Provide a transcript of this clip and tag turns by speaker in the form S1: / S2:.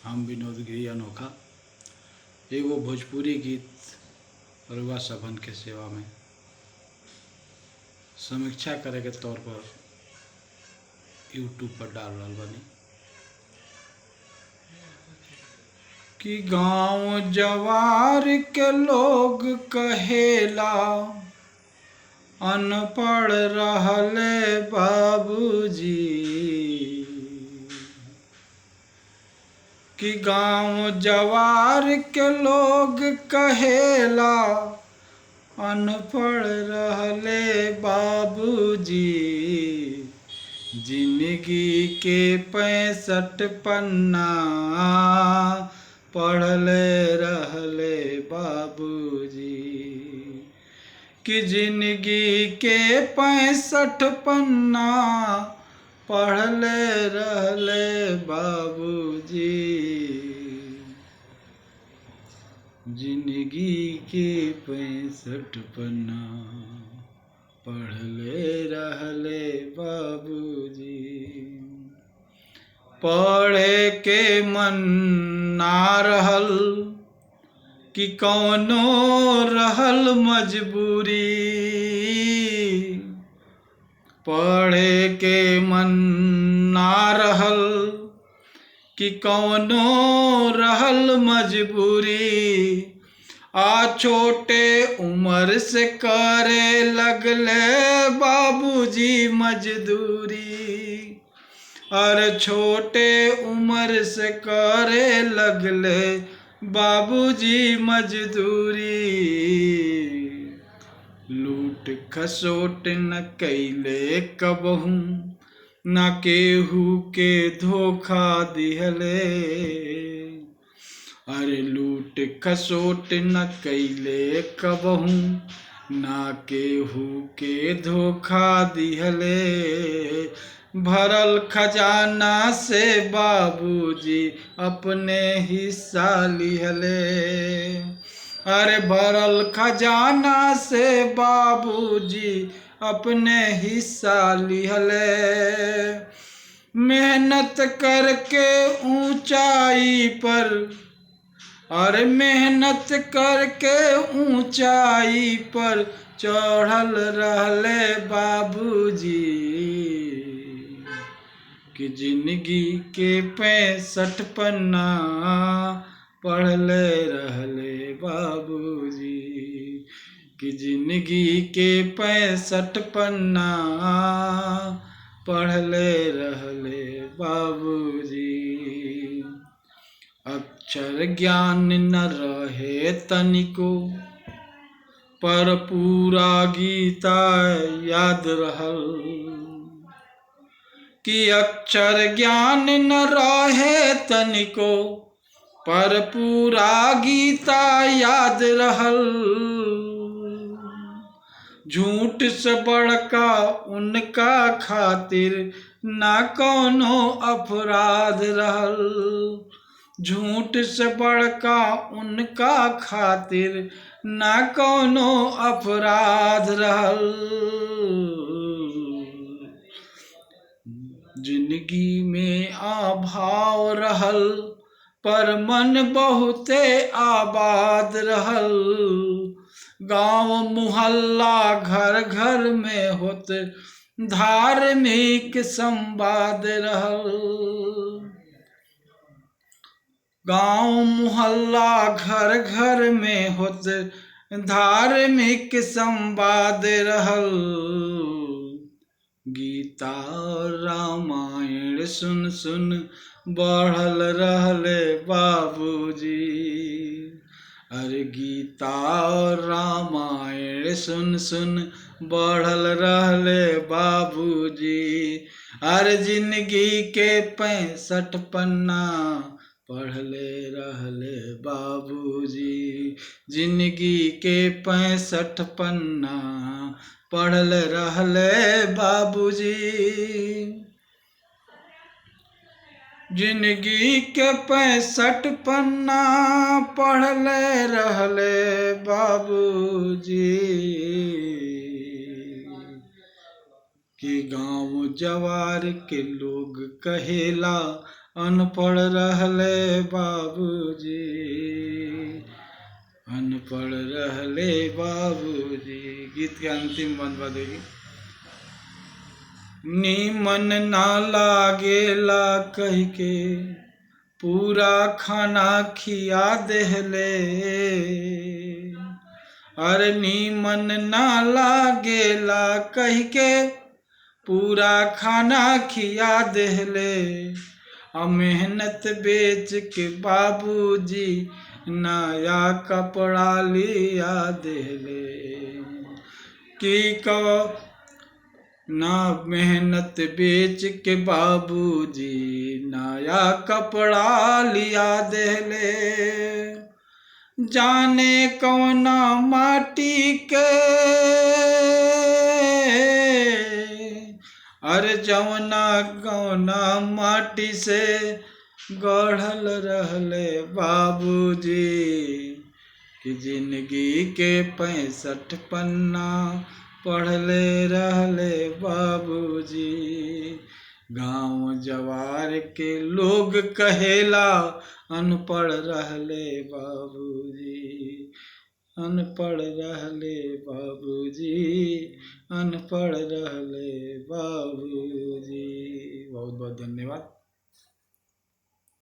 S1: हम विनोद गिरी अनोखा एगो भोजपुरी गीत रउआ सभन के सेवा में समीक्षा करे के तौर पर यूट्यूब पर डाल रहल बानी कि गांव जवार के लोग कहेला अनपढ़ रहले बाबूजी कि गांव जवार के लोग कहेला अनपढ़ रहले बाबूजी जिंदगी के 65 पन्ना पढ़ले रहले बाबूजी कि जिंदगी के 65 पन्ना पढ़ले रहले बाबूजी जिंदगी के 65 पन्ना पढ़ले रहले बाबूजी। पढ़े के मन ना रहल कि कौनो रहल मजबूरी पढ़े के मन ना रहल कि कौनो रहल मजबूरी आ छोटे उम्र से करे लगले बाबूजी मजदूरी और छोटे उम्र से करे लगले बाबूजी मजदूरी लूट खसोट न कैले कबहू न केहू के धोखा दिहले अरे लूट खसोट न कैले कबहू न केहू के धोखा दिहले भरल खजाना से बाबूजी अपने हिस्सा लिहले अरे भरल खजाना से बाबूजी अपने हिस्सा लिहले मेहनत करके ऊंचाई पर अरे मेहनत करके ऊंचाई पर चढ़ल रहले बाबूजी कि जिंदगी के 65 पन्ना पढ़ले रहले बाबूजी कि जिंदगी के 65 पन्ना पढ़ले रहले बाबूजी। अक्षर ज्ञान न रहे तनिको पर पूरा गीता याद रहल कि अक्षर ज्ञान न रहे तनिको पर पूरा गीता याद रहल झूठ से बड़का उनका खातिर ना कौनो अपराध रहल झूठ से बड़का उनका खातिर ना कौनो अपराध रहल जिंदगी में अभाव रहल पर मन बहुते आबाद रहल गांव मुहल्ला घर घर में होत धार्मिक संवाद रहल गांव मुहल्ला घर घर में होत धार्मिक संवाद रहल गीता रामायण सुन सुन बढ़ल रहले बाबूजी अरे गीता रामायण सुन सुन बढ़ल रहले बाबूजी अरे जिंदगी के 65 पन्ना पढ़ले रहले बाबूजी जिंदगी के 65 पन्ना पढ़ले रहले बाबूजी जिंदगी के 65 पन्ना पढ़ले रहले बाबूजी कि गांव जवार के लोग कहेला अनपढ़ रहले बाबूजी, अनपढ़ रहले बाबूजी। गीत के अंतिम बंद बदेगी। नीमन ना लागेला कह के पूरा खाना खिया देहले, अरे नीमन ना लागेला कह के पूरा खाना खिया देहले। आ मेहनत बेच के बाबूजी नया कपड़ा लिया देहले। की कहो ना मेहनत बेच के बाबूजी नया कपड़ा लिया देले। जाने कौना माटी के अरे जवना कौना माटी से गढ़ल रहले बाबूजी, कि जिंदगी के 65 पन्ना पढ़ले रहले बाबूजी। गांव जवार के लोग कहेला अनपढ़ रहले बाबूजी, अनपढ़ रहले बाबूजी, अनपढ़ रहले बाबूजी। बहुत बहुत धन्यवाद।